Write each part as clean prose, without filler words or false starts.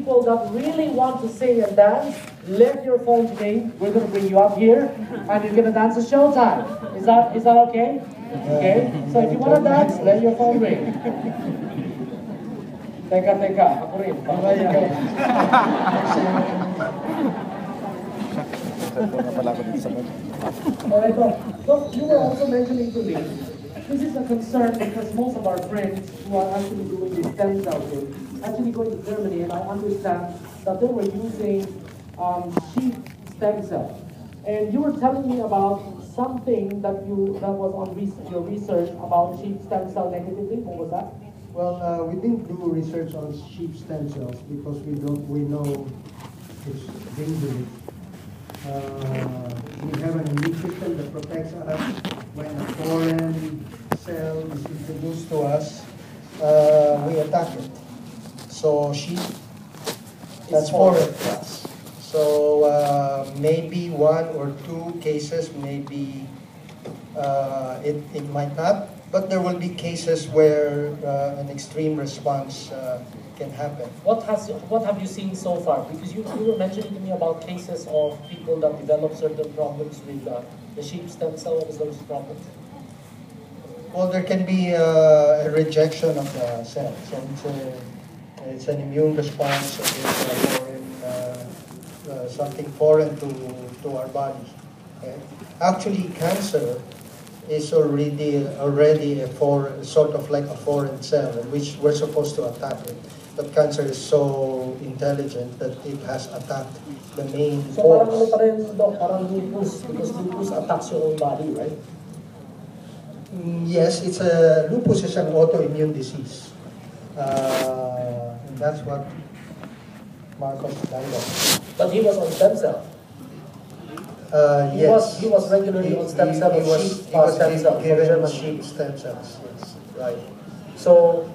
people that really want to sing and dance, let your phones ring. We're going to bring you up here, and you're going to dance at showtime. Is that okay? Okay? So if you want to dance, let your phone ring. Teka, ako rin. Alright, so you were also mentioning to me, this is a concern because most of our friends who are actually doing this stem cell thing, actually going to Germany, and I understand that they were using sheep stem cells. And you were telling me about something that was on your research about sheep stem cell negatively. What was that? Well, we didn't do research on sheep stem cells because we know it's dangerous. We have an immune system that protects us when a foreign cell is introduced to us. We attack it. So sheep, that's foreign to us. So maybe one or two cases, maybe it might not, but there will be cases where an extreme response can happen. What have you seen so far? Because you were mentioning to me about cases of people that develop certain problems with the sheep stem cell. What was those problems? Well, there can be a rejection of the cell. So it's an immune response against something foreign to our body. Okay? Actually, cancer is already a sort of like a foreign cell, which we're supposed to attack it. But cancer is so intelligent that it has attacked the main cause. So parang lupus, because lupus attacks your own body, right? Yes, lupus is an autoimmune disease. And that's what Marcos died of. But he was on stem cell. Yes. He was regularly on stem cell. He was given sheep stem cells. Yes, right. So,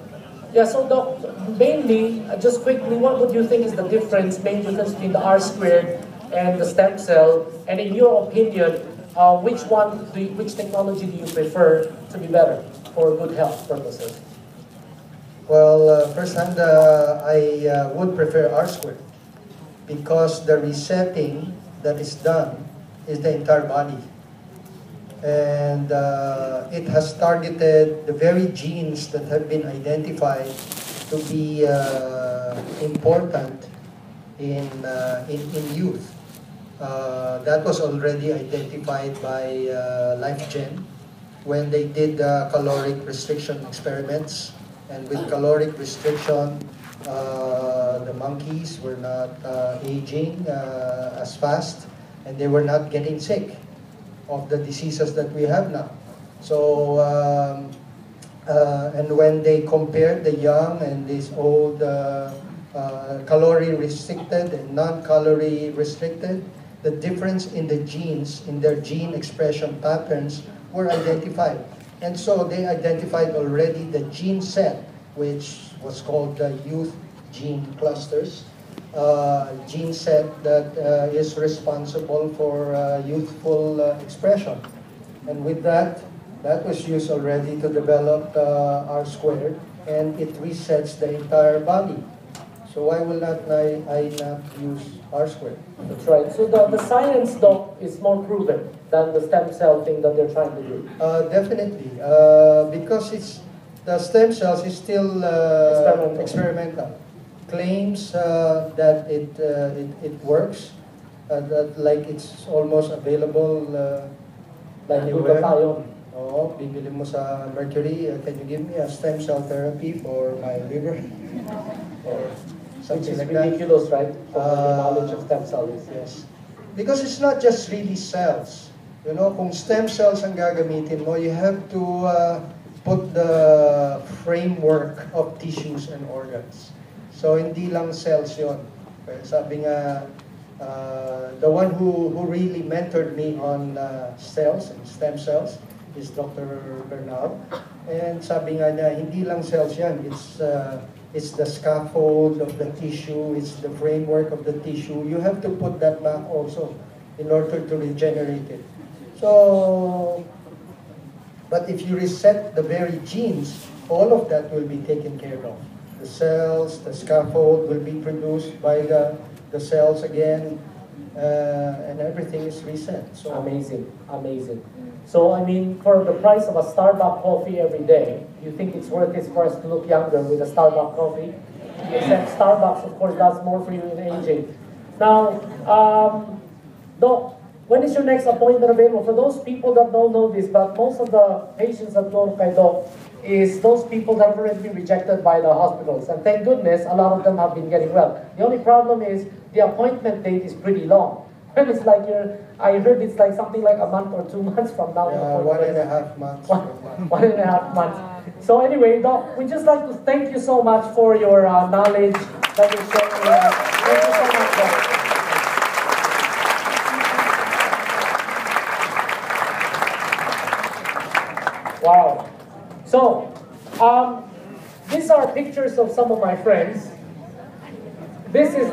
yeah. So, Doc, mainly, just quickly, what would you think is the main difference between the R squared and the stem cell? And in your opinion, which technology do you prefer to be better for good health purposes? Well, firsthand, I would prefer R squared because the resetting that is done is the entire body. And it has targeted the very genes that have been identified to be important in youth. That was already identified by LifeGen when they did caloric restriction experiments. And with caloric restriction, the monkeys were not aging as fast, and they were not getting sick of the diseases that we have now. So, and when they compared the young and these old calorie restricted and non-calorie restricted, the difference in the genes, in their gene expression patterns were identified. And so they identified already the gene set, which was called the youth gene clusters, gene set that is responsible for youthful expression. And with that was used already to develop R squared, and it resets the entire body. So why will I not use R squared? That's right. So the science, Doc, is more proven than the stem cell thing that they're trying to do. Definitely, because the stem cells is still experimental. Claims that it works, that like it's almost available anywhere. Oo, bibili mo sa Mercury, can you give me a stem cell therapy for my liver? Or something like that. Ridiculous, right? For the knowledge of stem cells. Yes. Because it's not just really cells. You know, kung stem cells ang gagamitin mo, you have to put the framework of tissues and organs. So, hindi lang cells yun. Okay, sabi nga, the one who really mentored me on cells and stem cells is Dr. Bernal. And sabi nga niya, hindi lang cells yan. It's the scaffold of the tissue, it's the framework of the tissue. You have to put that back also in order to regenerate it. So, but if you reset the very genes, all of that will be taken care of. the cells, the scaffold will be produced by the cells again, and everything is reset. So Amazing, amazing. So, I mean, for the price of a Starbucks coffee every day, you think it's worth it for us to look younger with a Starbucks coffee? Except Starbucks, of course, does more for you in aging. Now, Doc, when is your next appointment available? For those people that don't know this, but most of the patients that go to Doc is those people that have already been rejected by the hospitals. And thank goodness, a lot of them have been getting well. The only problem is the appointment date is pretty long. And it's like I heard it's like something like a month or 2 months from now. yeah, 1.5 months. 1.5 months. So anyway, Doc, we just like to thank you so much for your knowledge that you shared with us. Thank you so much, Doc. Wow. So, these are pictures of some of my friends. This is